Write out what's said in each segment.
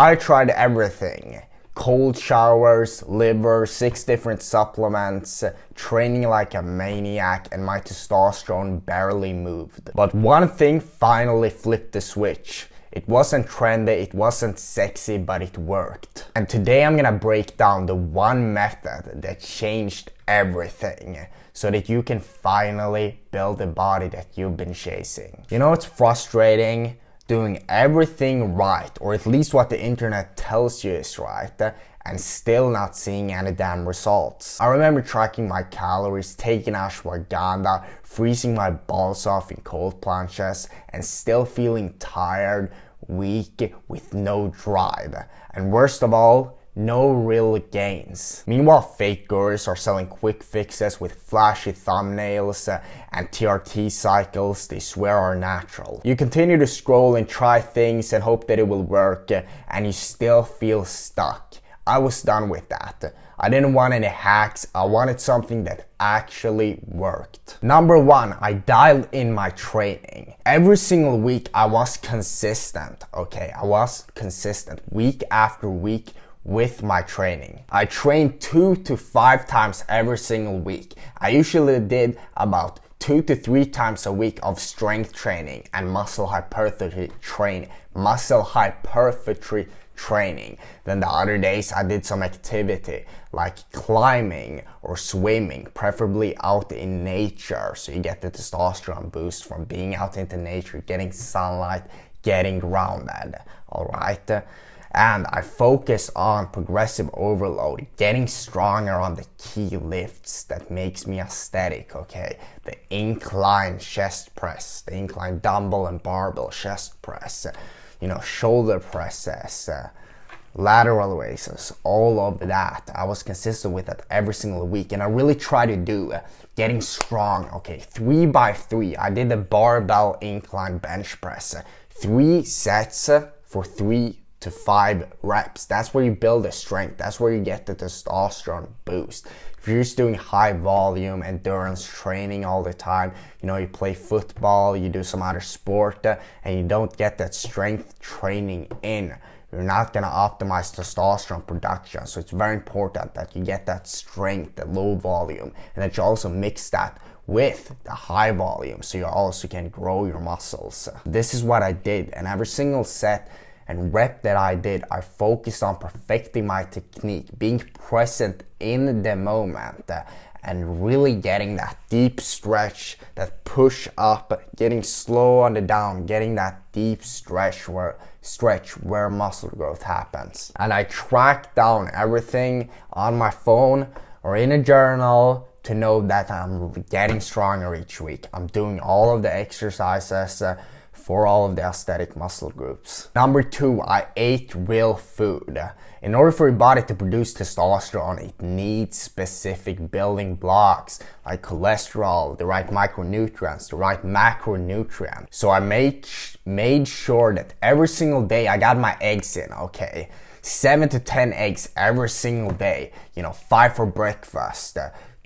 I tried everything. Cold showers, liver, 6 different supplements, training like a maniac, and my testosterone barely moved. But one thing finally flipped the switch. It wasn't trendy, it wasn't sexy, but it worked. And today I'm gonna break down the one method that changed everything so that you can finally build the body that you've been chasing. You know, it's frustrating doing everything right, or at least what the internet tells you is right, and still not seeing any damn results. I remember tracking my calories, taking ashwagandha, freezing my balls off in cold plunges, and still feeling tired, weak, with no drive. And worst of all, no real gains. Meanwhile, fake gurus are selling quick fixes with flashy thumbnails and TRT cycles they swear are natural. You continue to scroll and try things and hope that it will work, and you still feel stuck. I was done with that. I didn't want any hacks, I wanted something that actually worked. Number 1, I dialed in my training. Every single week I was consistent, okay? I was consistent week after week with my training. I trained 2 to 5 times every single week. I usually did about 2 to 3 times a week of strength training and muscle hypertrophy training. Then the other days I did some activity like climbing or swimming, preferably out in nature, so you get the testosterone boost from being out into nature, getting sunlight, getting grounded, alright? And I focus on progressive overload, getting stronger on the key lifts that makes me aesthetic, okay? The incline chest press, the incline dumbbell and barbell chest press, you know, shoulder presses, lateral raises, all of that. I was consistent with that every single week, and I really try to do getting strong, okay? 3 by 3, I did the barbell incline bench press, 3 sets for 3 to 5 reps. That's where you build the strength. That's where you get the testosterone boost. If you're just doing high volume endurance training all the time, you know, you play football, you do some other sport, and you don't get that strength training in, you're not gonna optimize testosterone production. So it's very important that you get that strength, the low volume, and that you also mix that with the high volume so you also can grow your muscles. This is what I did, and every single set and rep that I did, I focused on perfecting my technique, being present in the moment, and really getting that deep stretch, that push up, getting slow on the down, getting that deep stretch where muscle growth happens. And I track down everything on my phone or in a journal to know that I'm getting stronger each week. I'm doing all of the exercises for all of the aesthetic muscle groups. Number 2, I ate real food. In order for your body to produce testosterone, it needs specific building blocks like cholesterol, the right micronutrients, the right macronutrients. So I made sure that every single day I got my eggs in, okay? 7 to 10 eggs every single day. You know, 5 for breakfast,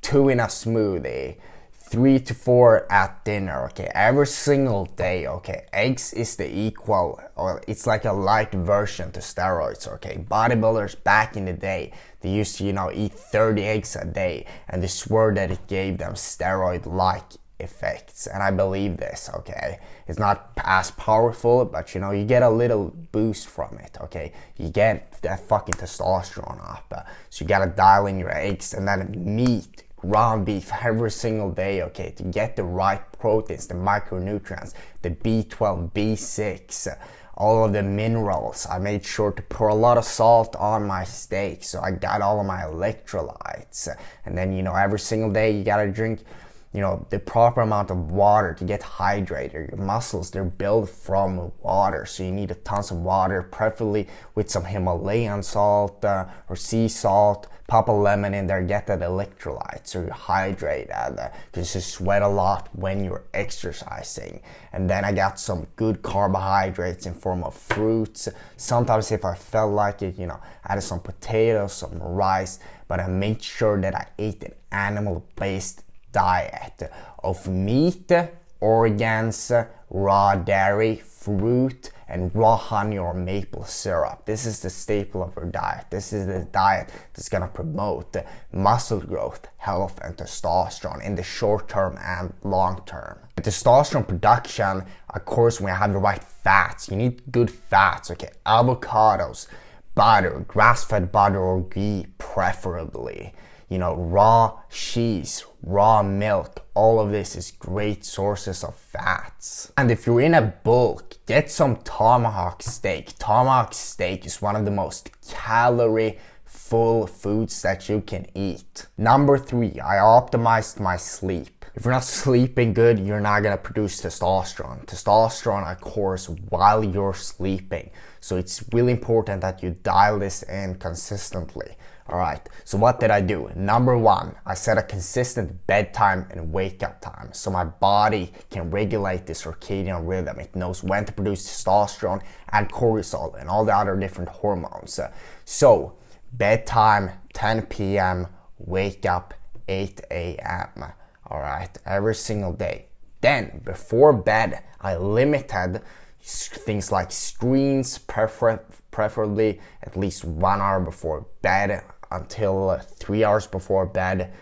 2 in a smoothie, 3 to 4 at dinner, okay? Every single day, okay? Eggs is the equal, or it's like a light version to steroids, okay? Bodybuilders back in the day, they used to, you know, eat 30 eggs a day, and they swore that it gave them steroid-like effects, and I believe this, okay? It's not as powerful, but you know, you get a little boost from it, okay? You get that fucking testosterone up, so you gotta dial in your eggs, and then meat, ground beef every single day, okay, to get the right proteins, the micronutrients, the B12, B6, all of the minerals. I made sure to pour a lot of salt on my steak, so I got all of my electrolytes. And then, you know, every single day you gotta drink, you know, the proper amount of water to get hydrated. Your muscles, they're built from water, so you need tons of water, preferably with some Himalayan salt or sea salt. Pop a lemon in there, get that electrolyte so you're hydrated, because you sweat a lot when you're exercising. And then I got some good carbohydrates in form of fruits. Sometimes if I felt like it, you know, I added some potatoes, some rice, but I made sure that I ate an animal-based diet of meat, organs, raw dairy, fruit and raw honey or maple syrup. This is the staple of your diet. This is the diet that's gonna promote muscle growth, health, and testosterone in the short term and long term. The testosterone production, of course, when you have the right fats, you need good fats, okay? Avocados, butter, grass-fed butter or ghee preferably. You know, raw cheese, raw milk, all of this is great sources of fats. And if you're in a bulk, get some tomahawk steak. Tomahawk steak is one of the most calorie-full foods that you can eat. Number 3, I optimized my sleep. If you're not sleeping good, you're not gonna produce testosterone. Testosterone, of course, while you're sleeping. So it's really important that you dial this in consistently. Alright, so what did I do? Number 1, I set a consistent bedtime and wake up time so my body can regulate the circadian rhythm. It knows when to produce testosterone and cortisol and all the other different hormones. So, bedtime 10 p.m., wake up 8 a.m. Alright, every single day. Then, before bed, I limited things like screens, preferably at least 1 hour before bed until 3 hours before bed.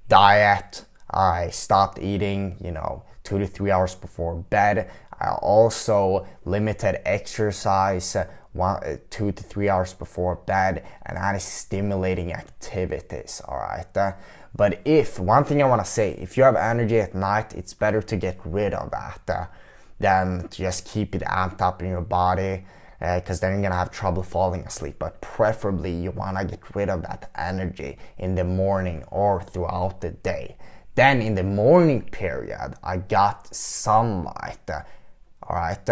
Diet, I stopped eating, 2 to 3 hours before bed. I also limited exercise 2 to 3 hours before bed and any stimulating activities, alright? But one thing I want to say, if you have energy at night, it's better to get rid of that than to just keep it amped up in your body, because then you're gonna have trouble falling asleep. But preferably you wanna get rid of that energy in the morning or throughout the day. Then in the morning period, I got sunlight, alright?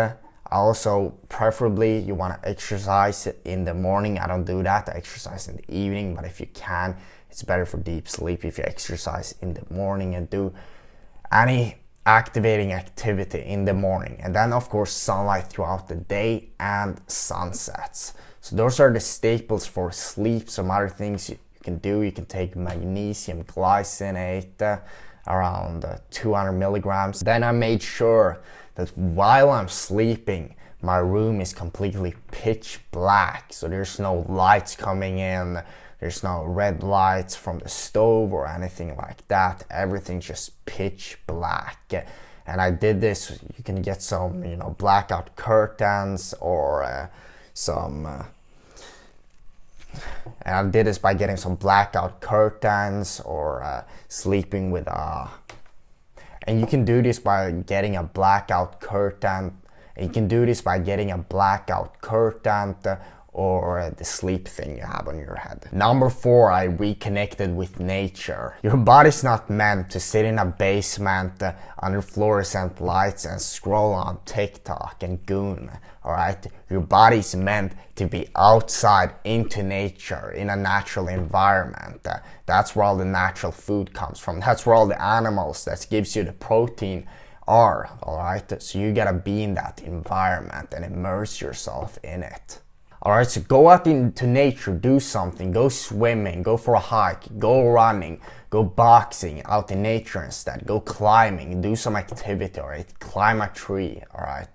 Also, preferably you wanna exercise in the morning. I don't do that, I exercise in the evening, but if you can, it's better for deep sleep if you exercise in the morning and do any activating activity in the morning. And then of course sunlight throughout the day and sunsets. So those are the staples for sleep. Some other things you can do, you can take magnesium glycinate, around 200 milligrams. Then I made sure that while I'm sleeping, my room is completely pitch black, so there's no lights coming in, there's no red lights from the stove or anything like that. Everything's just pitch black. And I did this, you can get some, blackout curtains or and I did this by getting some blackout curtains or sleeping with and you can do this by getting a blackout curtain. You can do this by getting a blackout curtain or the sleep thing you have on your head. Number 4, I reconnected with nature. Your body's not meant to sit in a basement under fluorescent lights and scroll on TikTok and Goon, alright? Your body's meant to be outside into nature, in a natural environment. That's where all the natural food comes from. That's where all the animals that gives you the protein are, alright? So you gotta be in that environment and immerse yourself in it. Alright, so go out into nature, do something, go swimming, go for a hike, go running, go boxing out in nature instead, go climbing, do some activity, alright? Climb a tree, alright?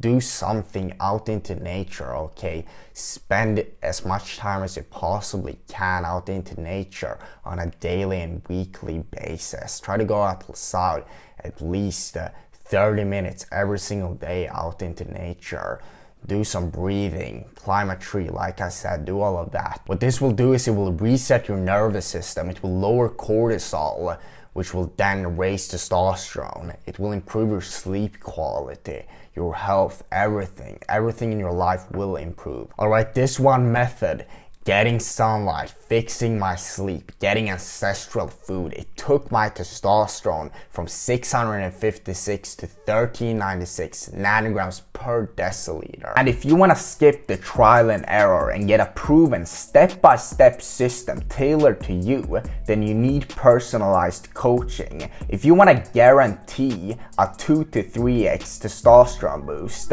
Do something out into nature, okay? Spend as much time as you possibly can out into nature on a daily and weekly basis. Try to go outside at least 30 minutes every single day out into nature. Do some breathing, climb a tree, like I said, do all of that. What this will do is it will reset your nervous system, it will lower cortisol, which will then raise testosterone. It will improve your sleep quality, your health, everything in your life will improve. Alright, this one method, getting sunlight, fixing my sleep, getting ancestral food, it took my testosterone from 656 to 1396 nanograms per deciliter. And if you want to skip the trial and error and get a proven step-by-step system tailored to you, then you need personalized coaching. If you want to guarantee a 2 to 3x testosterone boost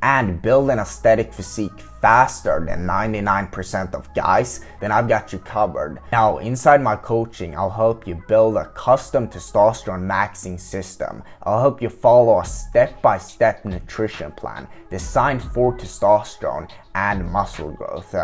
and build an aesthetic physique faster than 99% of guys, then I've got you covered. Now, inside my coaching, I'll help you build a custom testosterone maxing system. I'll help you follow a step-by-step nutrition plan designed for testosterone and muscle growth.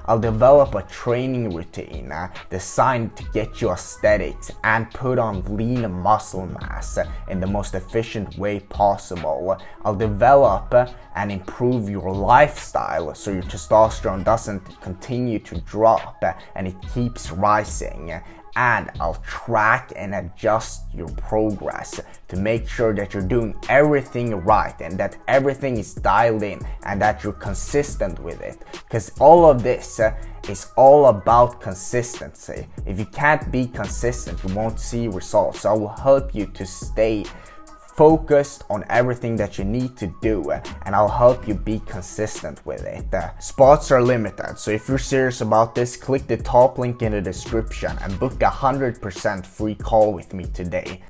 I'll develop a training routine designed to get you aesthetics and put on lean muscle mass in the most efficient way possible. I'll develop and improve your lifestyle so your testosterone doesn't continue to drop and it keeps rising. And I'll track and adjust your progress to make sure that you're doing everything right and that everything is dialed in and that you're consistent with it. Because all of this is all about consistency. If you can't be consistent, you won't see results. So I will help you to stay focused on everything that you need to do, and I'll help you be consistent with it. Spots are limited, so if you're serious about this, click the top link in the description and book a 100% free call with me today.